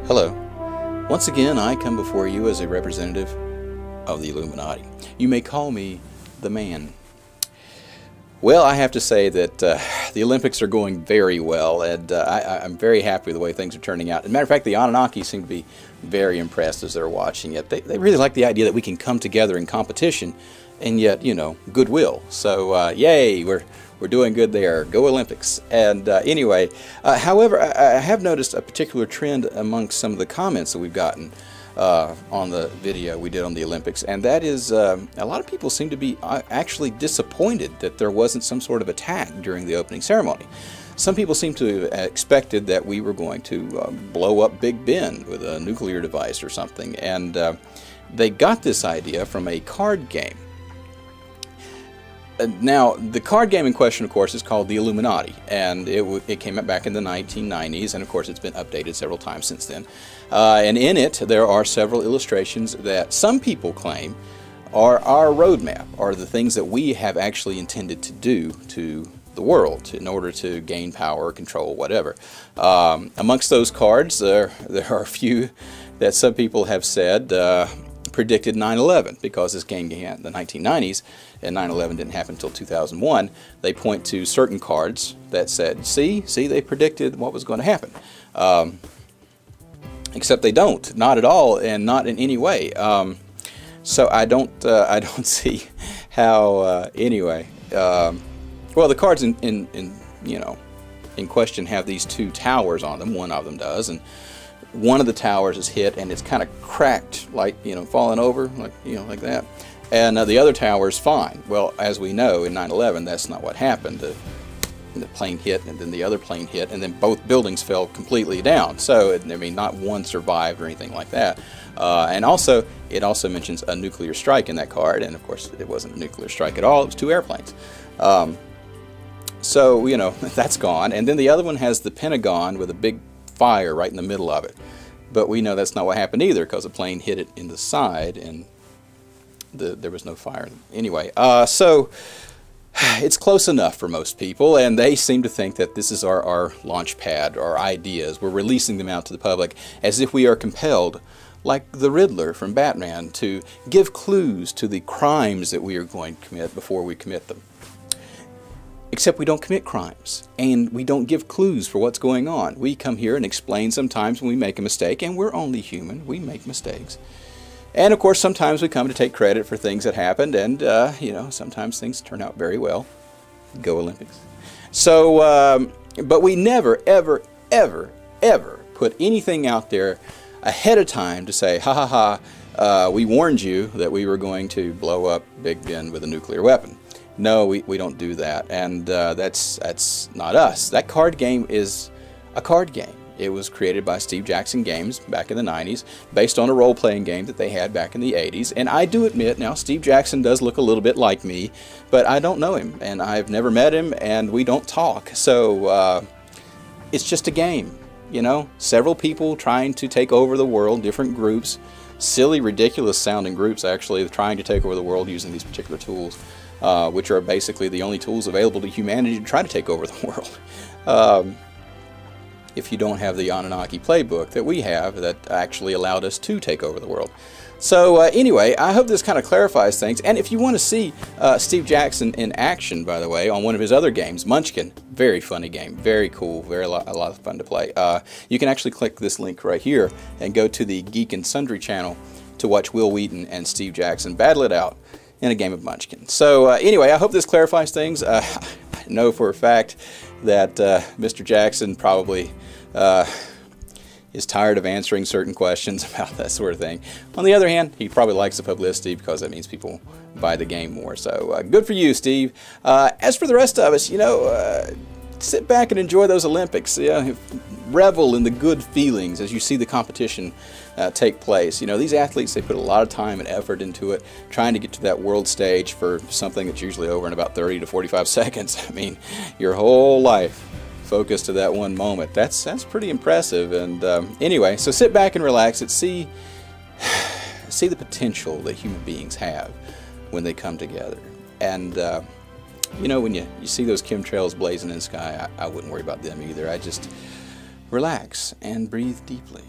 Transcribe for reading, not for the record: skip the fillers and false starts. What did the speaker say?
Hello. Once again, I come before you as a representative of the Illuminati. You may call me the man. Well, I have to say that the Olympics are going very well, and I'm very happy with the way things are turning out. As a matter of fact, the Anunnaki seem to be very impressed as they're watching it. They really like the idea that we can come together in competition, and yet, you know, goodwill. So, yay, we're doing good there. Go Olympics. And anyway, however, I have noticed a particular trend amongst some of the comments that we've gotten on the video we did on the Olympics, and that is a lot of people seem to be actually disappointed that there wasn't some sort of attack during the opening ceremony. Some people seem to have expected that we were going to blow up Big Ben with a nuclear device or something, and they got this idea from a card game. Now, the card game in question, of course, is called the Illuminati, and it came out back in the 1990s, and of course it's been updated several times since then. And in it, there are several illustrations that some people claim are our roadmap, are the things that we have actually intended to do to the world in order to gain power, control, whatever. Amongst those cards, there are a few that some people have said predicted 9/11, because this game began in the 1990s and 9/11 didn't happen until 2001. They point to certain cards that said, see, they predicted what was going to happen. Except they don't, not at all, and not in any way. So I don't see how. Anyway, well, the cards in question have these two towers on them. One of them does, and one of the towers is hit and it's kind of cracked, like, falling over, like that. And the other tower is fine. Well, as we know, in 9/11, that's not what happened. The plane hit, and then the other plane hit, and then both buildings fell completely down. So, I mean, not one survived or anything like that. And also, it also mentions a nuclear strike in that card, and of course, it wasn't a nuclear strike at all. It was two airplanes. So, that's gone. And then the other one has the Pentagon with a big fire right in the middle of it. But we know that's not what happened either, because a plane hit it in the side, and there was no fire. Anyway, so it's close enough for most people, and they seem to think that this is our launch pad, our ideas. We're releasing them out to the public as if we are compelled, like the Riddler from Batman, to give clues to the crimes that we are going to commit before we commit them. Except we don't commit crimes, and we don't give clues for what's going on. We come here and explain sometimes when we make a mistake, and we're only human. We make mistakes. And of course, sometimes we come to take credit for things that happened, and sometimes things turn out very well. Go Olympics. So, but we never, ever, ever, ever put anything out there ahead of time to say, ha ha ha, we warned you that we were going to blow up Big Ben with a nuclear weapon. No, we don't do that, and that's not us. That card game is a card game. It was created by Steve Jackson Games back in the 90s, based on a role-playing game that they had back in the 80s. And I do admit, now, Steve Jackson does look a little bit like me, but I don't know him, and I've never met him, and we don't talk. So it's just a game, Several people trying to take over the world, different groups, silly, ridiculous-sounding groups, actually, trying to take over the world using these particular tools. Which are basically the only tools available to humanity to try to take over the world. If you don't have the Anunnaki playbook that we have that actually allowed us to take over the world. So anyway, I hope this kind of clarifies things. And if you want to see Steve Jackson in action, by the way, on one of his other games, Munchkin, very funny game, very cool, a lot of fun to play. You can actually click this link right here and go to the Geek and Sundry channel to watch Will Wheaton and Steve Jackson battle it out in a game of Munchkin. So anyway, I hope this clarifies things. I know for a fact that Mr. Jackson probably is tired of answering certain questions about that sort of thing. On the other hand, he probably likes the publicity because that means people buy the game more. So good for you, Steve. As for the rest of us, sit back and enjoy those Olympics. Revel in the good feelings as you see the competition take place. These athletes, they put a lot of time and effort into it, trying to get to that world stage for something that's usually over in about 30 to 45 seconds. I mean, your whole life focused to that one moment. That's pretty impressive. And anyway, so sit back and relax and see the potential that human beings have when they come together. And when you see those chemtrails blazing in the sky, I wouldn't worry about them either. I just relax and breathe deeply.